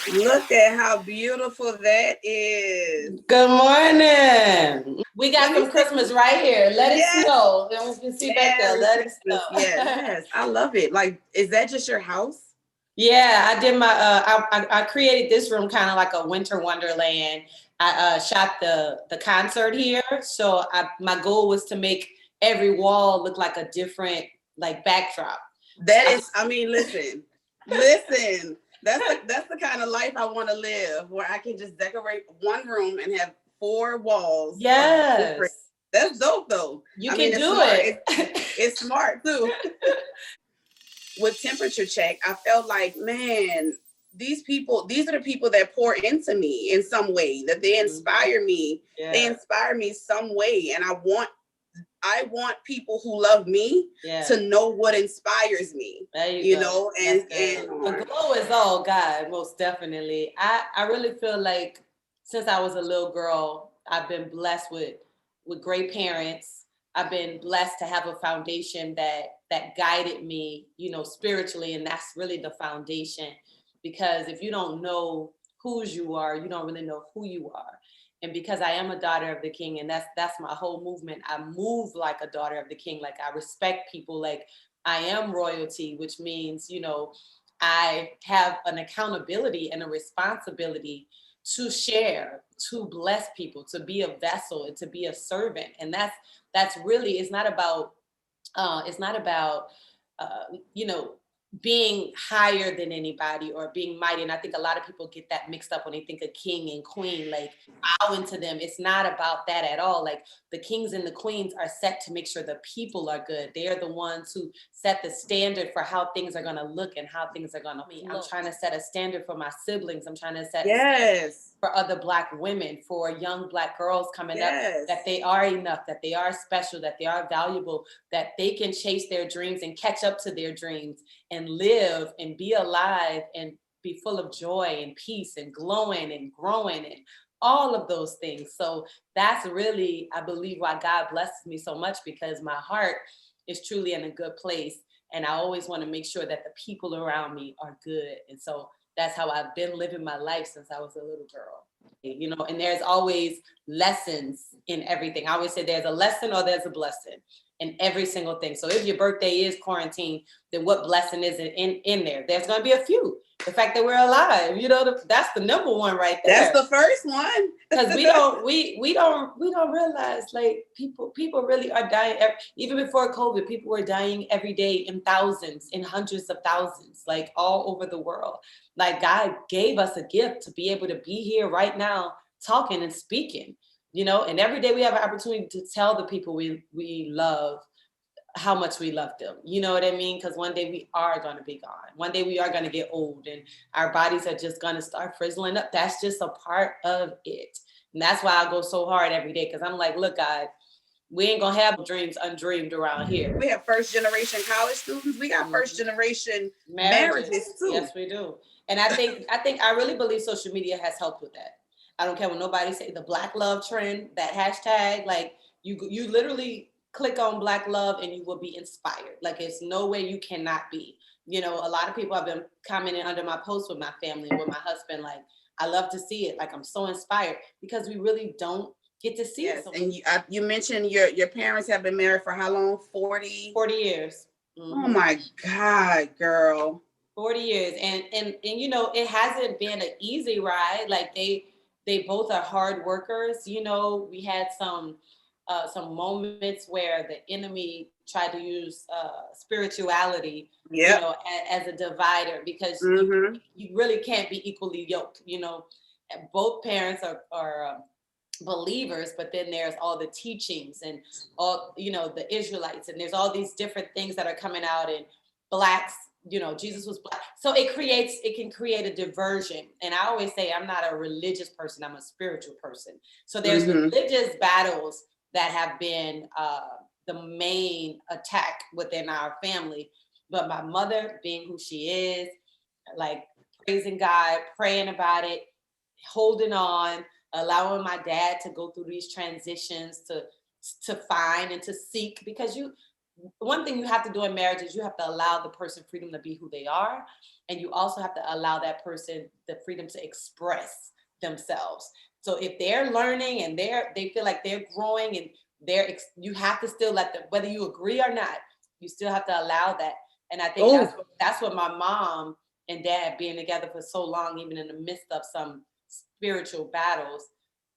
Look at how beautiful that is. Good morning. We Let got me some see. Christmas right here. Let it Yes, snow. And we can see back there. Merry Let it Christmas. Yes, snow. yes. I love it. Like, is that just your house? Yeah, I did my. I created this room kind of like a winter wonderland. I shot the concert here, so my goal was to make every wall look like a different like backdrop. So That is, I mean, listen. That's the kind of life I want to live, where I can just decorate one room and have four walls of different. yes, That's dope, though. you I mean, can it's do smart. it. It's smart too. With temperature check, I felt like, man, these are the people that pour into me in some way, that they inspire me. They Yeah, inspire me some way. And I want people who love me yeah. to know what inspires me, There you you go. know, That's and good. The glow is all God, most definitely. I really feel like since I was a little girl, I've been blessed with great parents. I've been blessed to have a foundation that guided me, spiritually, and that's really the foundation. Because if you don't know whose you are, you don't really know who you are. And because I am a daughter of the King, and that's my whole movement. I move like a daughter of the King. Like I respect people. Like I am royalty, which means, I have an accountability and a responsibility to share, to bless people, to be a vessel, and to be a servant. And that's really, it's not about uh, you know being higher than anybody or being mighty. And I think a lot of people get that mixed up when they think of king and queen, like bowing to them. It's not about that at all. Like the kings and the queens are set to make sure the people are good. They are the ones who set the standard for how things are going to look and how things are going to be. I'm trying to set a standard for my siblings. I'm trying to set a yes, for other Black women, for young Black girls coming up, that yes, they are enough, that they are special, that they are valuable, that they can chase their dreams and catch up to their dreams and live and be alive and be full of joy and peace and glowing and growing and all of those things. So that's really, I believe, why God blesses me so much, because my heart is truly in a good place. And I always want to make sure that the people around me are good. And so that's how I've been living my life since I was a little girl. And there's always lessons in everything. I always say there's a lesson or there's a blessing in every single thing. So if your birthday is quarantine, then what blessing is it in there? There's going to be a few. The fact that we're alive, that's the number one right that's there. the first one. Because we don't realize, like, people really are dying. Even before COVID, people were dying every day in thousands, in hundreds of thousands, like all over the world. Like God gave us a gift to be able to be here right now talking and speaking, and every day we have an opportunity to tell the people we love how much we love them. You know what I mean? Because one day we are going to be gone. One day we are going to get old and our bodies are just going to start frizzling up. That's just a part of it. And that's why I go so hard every day, because I'm like, look, God, we ain't going to have dreams undreamed around here. We have first generation college students. We got first Mhm. generation Marriages. marriages too. Yes, we do. And I really believe social media has helped with that. I don't care what nobody say. The Black love trend, that hashtag, like you literally click on Black love and you will be inspired. Like it's no way you cannot be. A lot of people have been commenting under my posts with my family and with my husband, like, I love to see it. Like I'm so inspired, because we really don't get to see it Yes, so and much. you mentioned your parents have been married for how long? 40. 40 years. Oh Mm-hmm. my God, girl. 40 years. And it hasn't been an easy ride. Like they both are hard workers. We had some moments where the enemy tried to use spirituality, Yep. as a divider, because Mm-hmm. you really can't be equally yoked. Both parents are believers, but then there's all the teachings and all, the Israelites, and there's all these different things that are coming out, and blacks, Jesus was Black. So it can create a diversion. And I always say I'm not a religious person, I'm a spiritual person. So there's Mm-hmm. religious battles that have been the main attack within our family. But my mother, being who she is, like praising God, praying about it, holding on, allowing my dad to go through these transitions to find and to seek, because one thing you have to do in marriage is you have to allow the person freedom to be who they are. And you also have to allow that person the freedom to express themselves. So if they're learning and they feel like they're growing and you have to still let them, whether you agree or not, you still have to allow that. And I think that's what my mom and dad being together for so long, even in the midst of some spiritual battles,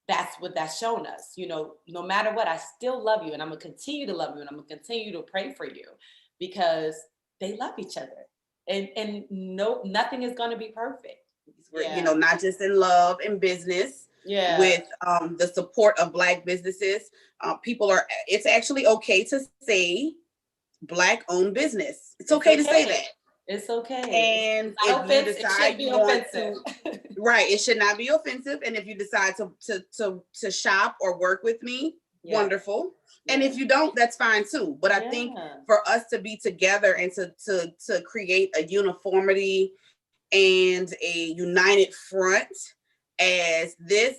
that's what that's shown us. You know, no matter what, I still love you and I'm gonna continue to love you and I'm gonna continue to pray for you because they love each other. And no, nothing is gonna be perfect. You know, not just in love and business. With the support of Black businesses, it's actually okay to say Black owned business. It's okay to say that. It's okay. And if you decide you want to, right, it should not be offensive. And if you decide to shop or work with me, wonderful. And if you don't, that's fine too. But I think for us to be together and to create a uniformity and a united front as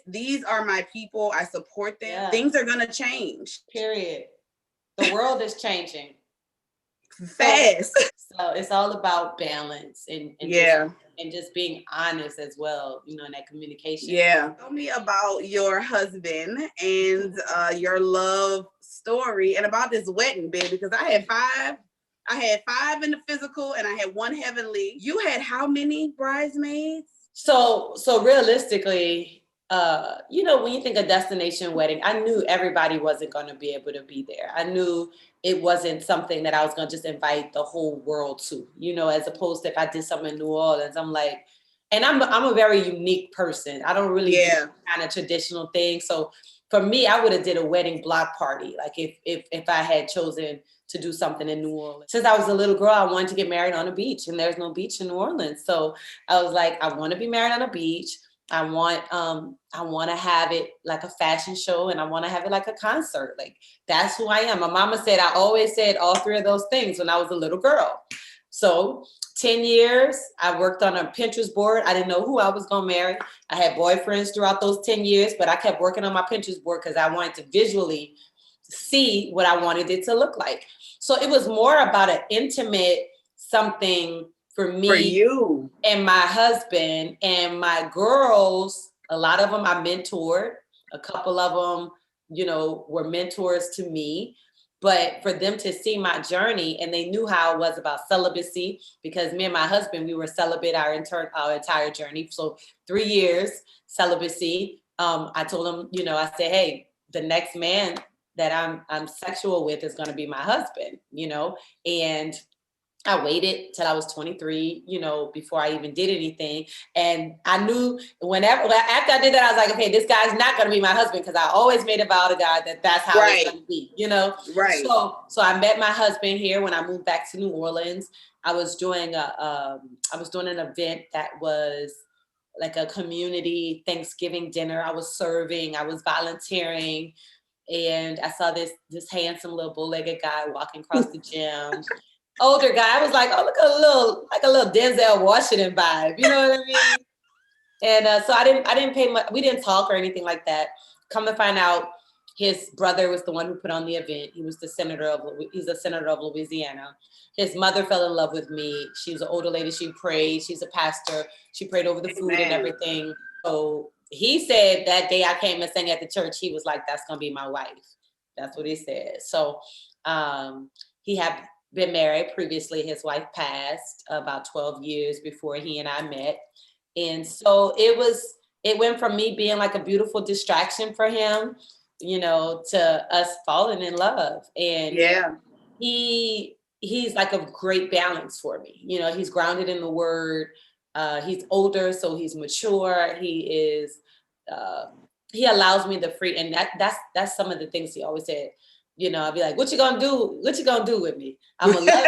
these are my people, I support them. Things are gonna change. Period. The world is changing fast. So it's all about balance and just being honest as well, you know, in that communication. Yeah. Tell me about your husband and your love story and about this wedding, baby, because I had five in the physical and I had one heavenly. You had how many bridesmaids? So realistically, you know, when you think of destination wedding, I knew everybody wasn't going to be able to be there. I knew it wasn't something that I was going to just invite the whole world to, you know, as opposed to if I did something in New Orleans, I'm like, and I'm a very unique person. I don't really do kind of traditional things. So for me, I would have did a wedding block party. Like if I had chosen to do something in New Orleans. Since I was a little girl, I wanted to get married on a beach, and there's no beach in New Orleans. So I was like, I want to be married on a beach. I want to have it like a fashion show, and I want to have it like a concert. Like that's who I am. My mama said I always said all three of those things when I was a little girl. So 10 years, I worked on a Pinterest board. I didn't know who I was going to marry. I had boyfriends throughout those 10 years, but I kept working on my Pinterest board because I wanted to visually see what I wanted it to look like. So it was more about an intimate something for me, for you, and my husband, and my girls. A lot of them I mentored. A couple of them, you know, were mentors to me. But for them to see my journey, and they knew how I was about celibacy, because me and my husband, we were celibate our entire journey. So 3 years celibacy. I told them, you know, I said, hey, the next man that I'm sexual with is going to be my husband, you know, and I waited till I was 23, you know, before I even did anything. And I knew after I did that, I was like, okay, this guy's not going to be my husband, because I always made a vow to God that that's how it's going to be, you know? Right. So I met my husband here when I moved back to New Orleans. I was doing an event that was like a community Thanksgiving dinner. I was serving, I was volunteering. And I saw this handsome little bow-legged guy walking across the gym. Older guy. I was like, oh, look at a little Denzel Washington vibe. You know what I mean? And so I didn't pay much. We didn't talk or anything like that. Come to find out, his brother was the one who put on the event. He's a senator of Louisiana. His mother fell in love with me. She was an older lady. She prayed. She's a pastor. She prayed over the food and everything. So he said that day I came and sang at the church, he was like, that's going to be my wife. That's what he said. So he had been married previously. His wife passed about 12 years before he and I met. And so it went from me being like a beautiful distraction for him, you know, to us falling in love. And he's like a great balance for me. You know, he's grounded in the word. He's older, so he's mature. He allows me the free, and that's some of the things he always said. You know, I'd be like, what you gonna do? What you gonna do with me? I'm gonna love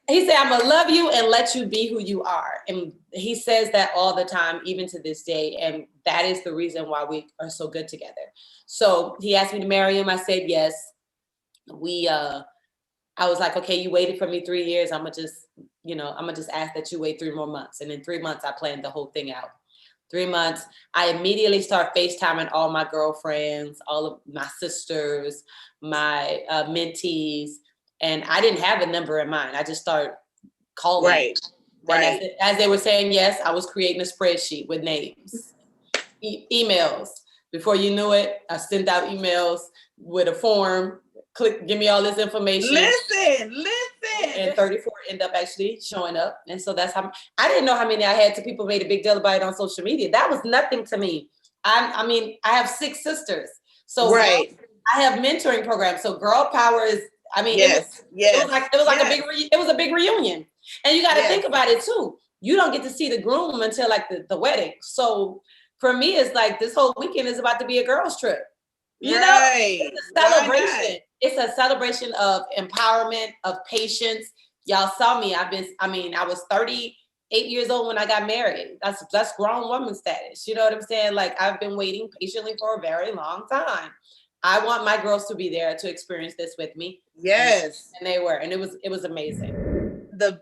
he said, I'm gonna love you and let you be who you are. And he says that all the time, even to this day. And that is the reason why we are so good together. So he asked me to marry him. I said, yes. I was like, okay, you waited for me 3 years. I'm gonna just ask that you wait 3 more months. And in 3 months, I planned the whole thing out. 3 months, I immediately start FaceTiming all my girlfriends, all of my sisters, my mentees. And I didn't have a number in mind. I just started calling. Right. And as they were saying yes, I was creating a spreadsheet with names, emails. Before you knew it, I sent out emails with a form. Click, give me all this information. Listen. And 34 end up actually showing up. And so that's how, I didn't know how many I had till people made a big deal about it on social media. That was nothing to me. I mean, I have 6 sisters. So I have mentoring programs. So girl power is, I mean, it was like a big reunion. And you got to think about it too. You don't get to see the groom until like the wedding. So for me, it's like this whole weekend is about to be a girls' trip. You know, it's a celebration. It's a celebration of empowerment, of patience. Y'all saw me. I was 38 years old when I got married. That's grown woman status. You know what I'm saying? Like, I've been waiting patiently for a very long time. I want my girls to be there to experience this with me. Yes. And they were, and it was amazing. The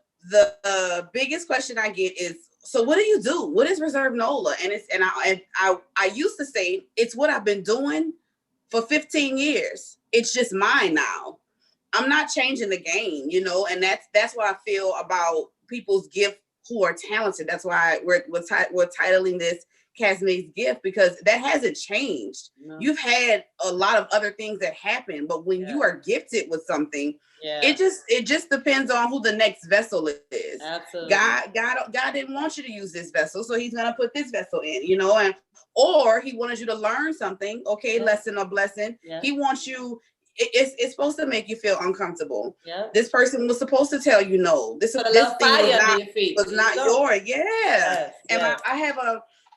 biggest question I get is, so what do you do? What is Reserve Nola? And I used to say it's what I've been doing for 15 years. It's just mine now. I'm not changing the game, you know, and that's what I feel about people's gift who are talented. That's why we're titling this Casme's gift, because that hasn't changed. No. You've had a lot of other things that happen, but when you are gifted with something, it just depends on who the next vessel is. Absolutely. God didn't want you to use this vessel, so he's gonna put this vessel in, you know, or he wanted you to learn something, lesson or blessing. He wants you. It's supposed to make you feel uncomfortable. This person was supposed to tell you no. This thing was not yours. And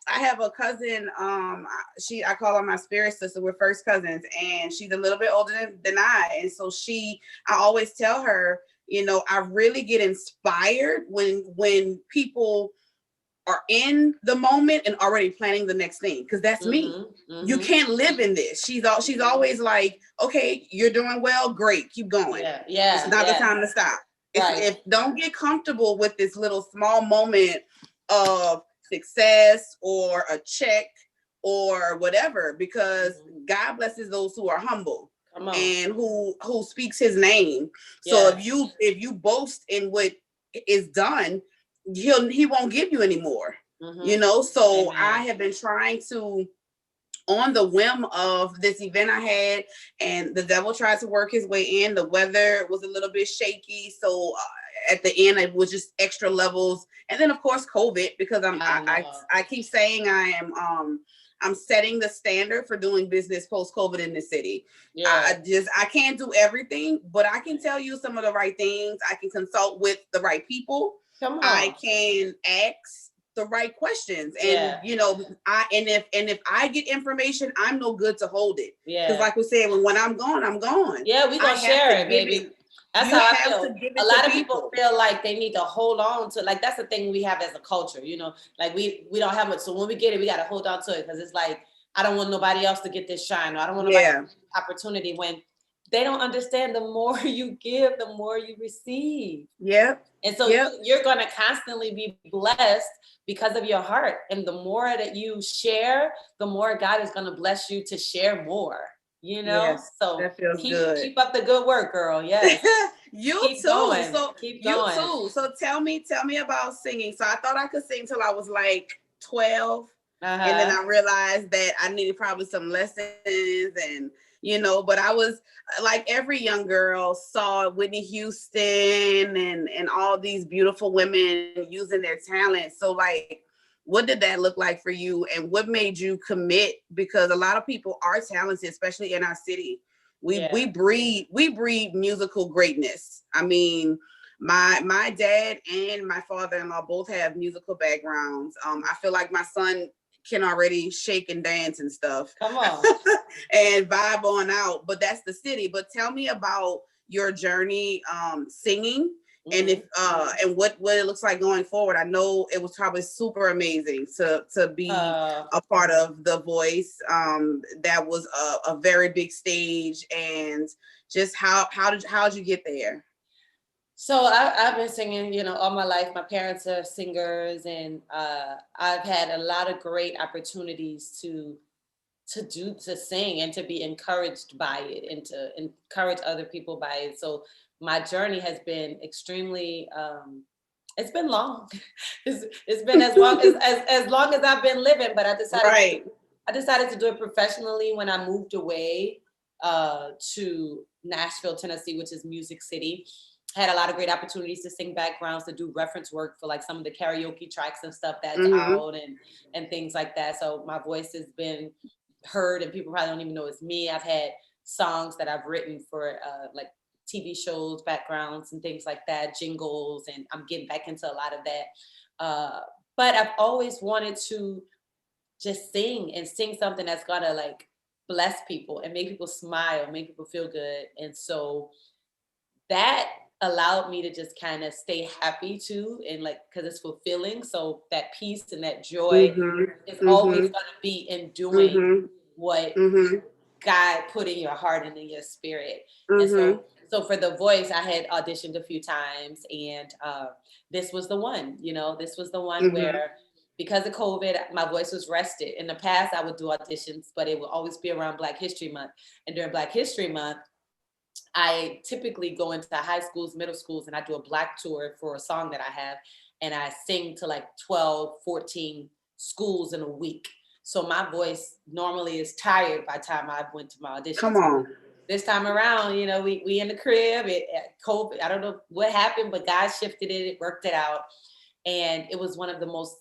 I have a cousin. I call her my spirit sister. We're first cousins, and she's a little bit older than I. And so I always tell her, you know, I really get inspired when people are in the moment and already planning the next thing, because that's me. You can't live in this. She's always like, okay, you're doing well, great, keep going. It's not the time to stop. If don't get comfortable with this little small moment of success or a check or whatever, because God blesses those who are humble and who speaks his name. So if you boast in what is done, he won't give you anymore. You know, so I have been trying to, on the whim of this event I had, and the devil tried to work his way in. The weather was a little bit shaky, so at the end it was just extra levels, and then of course COVID, because I keep saying I'm setting the standard for doing business post-COVID in the city. I can't do everything, but I can tell you some of the right things. I can consult with the right people. I can ask the right questions, and you know, if I get information, I'm no good to hold it. Because like we said, when I'm gone, I'm gone. We gonna share it, baby. That's how I feel. A lot of people feel like they need to hold on to, like, that's the thing we have as a culture, you know, like we don't have much. So when we get it, we got to hold on to it, because it's like, I don't want nobody else to get this shine, or I don't want nobody to get this opportunity, when they don't understand the more you give, the more you receive. And so you're going to constantly be blessed because of your heart. And the more that you share, the more God is going to bless you to share more. You know, so that feels good. Keep up the good work, girl. Yes. Keep going. So tell me about singing. So I thought I could sing till I was like 12. And then I realized that I needed probably some lessons, and you know, but I was like every young girl, saw Whitney Houston and all these beautiful women using their talent. So like, what did that look like for you, and what made you commit? Because a lot of people are talented, especially in our city. We breed musical greatness. I mean, my dad and my father-in-law both have musical backgrounds. I feel like my son can already shake and dance and stuff. Come on. And vibe on out. But that's the city. But tell me about your journey singing, and if and what it looks like going forward. I know it was probably super amazing to be a part of The Voice. That was a very big stage, and just how'd you get there? So I've been singing, you know, all my life. My parents are singers, and I've had a lot of great opportunities to sing and to be encouraged by it, and to encourage other people by it. So my journey has been extremely, it's been long. It's been as long as I've been living, but I decided to do it professionally when I moved away to Nashville, Tennessee, which is Music City. Had a lot of great opportunities to sing backgrounds, to do reference work for like some of the karaoke tracks and stuff that's out and things like that. So my voice has been heard and people probably don't even know it's me. I've had songs that I've written for like TV shows, backgrounds and things like that, jingles, and I'm getting back into a lot of that. But I've always wanted to just sing something that's gonna like bless people and make people smile, make people feel good. And so that allowed me to just kind of stay happy too, and like, because it's fulfilling. So that peace and that joy is always going to be in doing what God put in your heart and in your spirit. And so for The Voice, I had auditioned a few times, and this was the one. This was the one where, because of COVID, my voice was rested. In the past, I would do auditions, but it would always be around Black History Month. And during Black History Month, I typically go into high schools, middle schools, and I do a Black tour for a song that I have. And I sing to like 12, 14 schools in a week. So my voice normally is tired by the time I went to my audition. Come on. This time around, we in the crib, COVID, I don't know what happened, but God shifted it, worked it out. And it was one of the most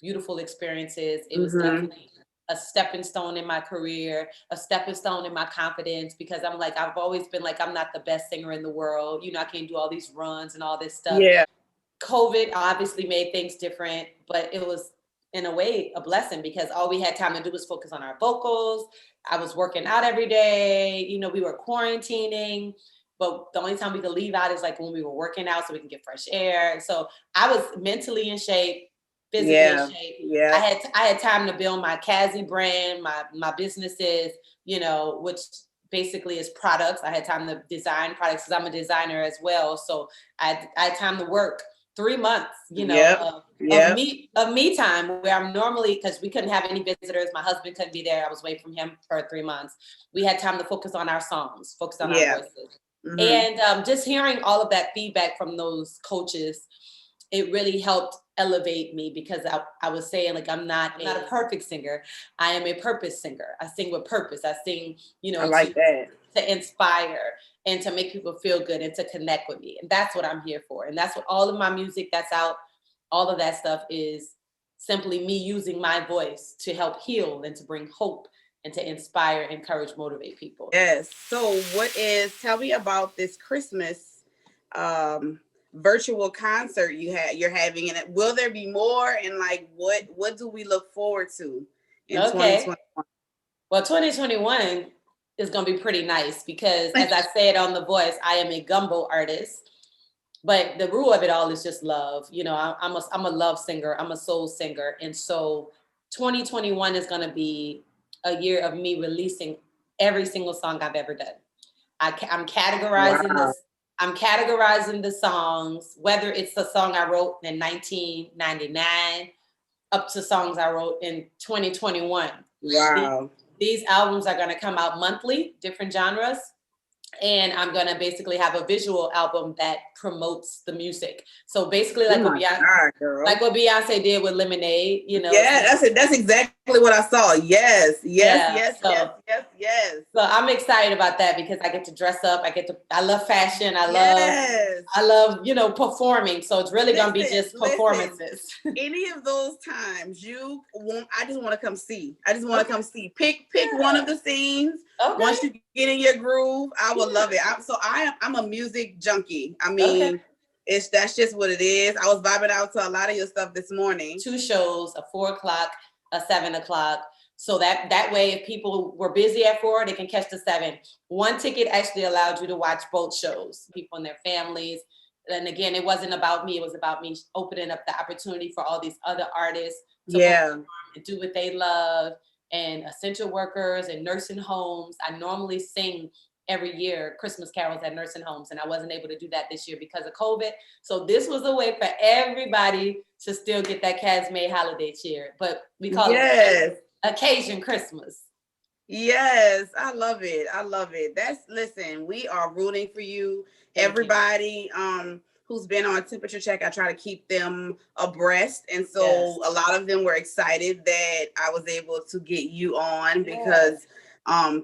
beautiful experiences. It was definitely a stepping stone in my career, a stepping stone in my confidence, because I'm like, I've always been like, I'm not the best singer in the world. I can't do all these runs and all this stuff. Yeah. COVID obviously made things different, but it was in a way a blessing, because all we had time to do was focus on our vocals. I was working out every day. We were quarantining, but the only time we could leave out is like when we were working out so we can get fresh air. So I was mentally in shape, physically in shape. Yeah. I had time to build my Casme brand, my businesses, which basically is products. I had time to design products because I'm a designer as well. So I had time to work 3 months, of me time, where I'm normally, because we couldn't have any visitors. My husband couldn't be there. I was away from him for 3 months. We had time to focus on our songs, focus on our voices. And just hearing all of that feedback from those coaches, it really helped elevate me, because I was saying, like, I'm not a perfect singer. I am a purpose singer. I sing with purpose. I sing, I like that. To inspire and to make people feel good and to connect with me. And that's what I'm here for. And that's what all of my music that's out, all of that stuff is simply me using my voice to help heal and to bring hope and to inspire, encourage, motivate people. Yes. So tell me about this Christmas virtual concert you're having, and will there be more, and like what do we look forward to in 2021? Well, 2021 is going to be pretty nice, because as I said on The Voice, I am a gumbo artist, but the rule of it all is just love. I'm a love singer. I'm a soul singer. And so 2021 is going to be a year of me releasing every single song I've ever done. I'm categorizing this. I'm categorizing the songs, whether it's the song I wrote in 1999 up to songs I wrote in 2021. Wow. These albums are going to come out monthly, different genres. And I'm going to basically have a visual album that promotes the music. So basically like what Beyonce did with Lemonade, Yeah, that's exactly what I saw. Yes. So I'm excited about that, because I get to dress up. I love fashion. I love, performing. So it's really going to be just performances. Any of those times I just want to come see. Come see. Pick one of the scenes. Okay. Once you get in your groove, I will love it. I'm a music junkie. I mean, that's just what it is. I was vibing out to a lot of your stuff this morning. 2 shows, a 4 o'clock, a 7 o'clock. So that way, if people were busy at 4, they can catch the 7. 1 ticket actually allowed you to watch both shows, people and their families. And again, it wasn't about me. It was about me opening up the opportunity for all these other artists to perform and do what they love, and essential workers and nursing homes. I normally sing every year Christmas carols at nursing homes, and I wasn't able to do that this year because of COVID. So this was a way for everybody to still get that Casme holiday cheer, but we call it Occasion Christmas. Yes, I love it. I love it. Listen, we are rooting for you. Thank Everybody who's been on Temperature Check, I try to keep them abreast. And so Yes. a lot of them were excited that I was able to get you on because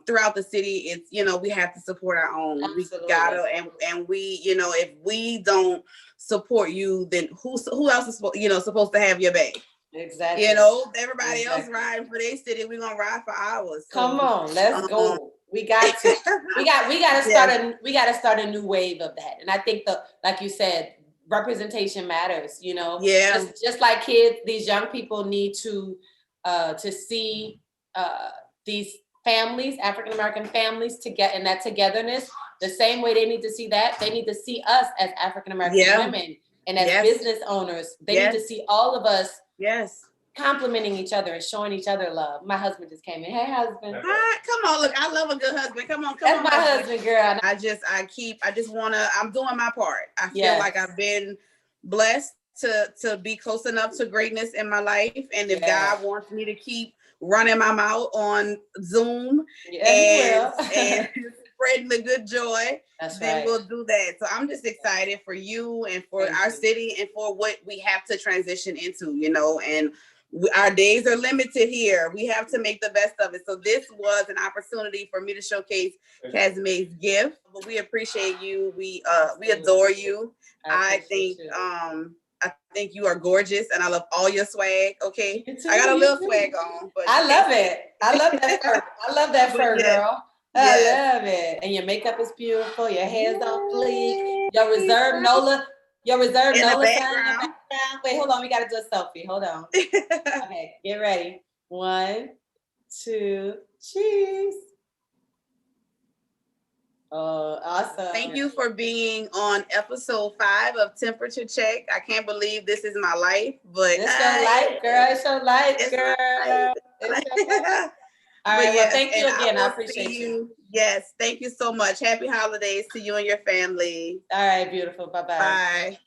throughout the city, it's, we have to support our own. Absolutely. We gotta, and we, if we don't support you, then who else is supposed to have your back? Exactly. Everybody else riding for their city. We're gonna ride for ours. So, come on, let's go. We got to. we got to start we got to start a new wave of that. And I think like you said, representation matters. Yeah. Just like kids, these young people need to see these families, African American families, to get in that togetherness. The same way they need to see that, they need to see us as African American women and as business owners. They need to see all of us. Yes. Complimenting each other and showing each other love. My husband just came in. Hey, husband. Hi, come on. Look, I love a good husband. Come on. That's my husband, girl. I'm doing my part. I feel like I've been blessed to be close enough to greatness in my life. And if God wants me to keep running my mouth on Zoom and spreading the good joy, then we'll do that. So I'm just excited for you and for our city and for what we have to transition into, and our days are limited here. We have to make the best of it. So this was an opportunity for me to showcase Casme's gift. But we appreciate you. We adore you. I think you are gorgeous, and I love all your swag. Okay, I got a little swag on, but I love it. I love that fur. I love that fur, girl. I love it. And your makeup is beautiful. Your hair's on fleek. Your reserve Nola. Your reserve in Nola the background. Wait, hold on. We got to do a selfie. Hold on. Okay, get ready. 1, 2, cheese. Oh, awesome. Thank you for being on episode 5 of Temperature Check. I can't believe this is my life, but it's your life, girl. It's your life, girl. All right, well, thank you again. I appreciate you. Yes, thank you so much. Happy holidays to you and your family. All right, beautiful. Bye-bye. Bye.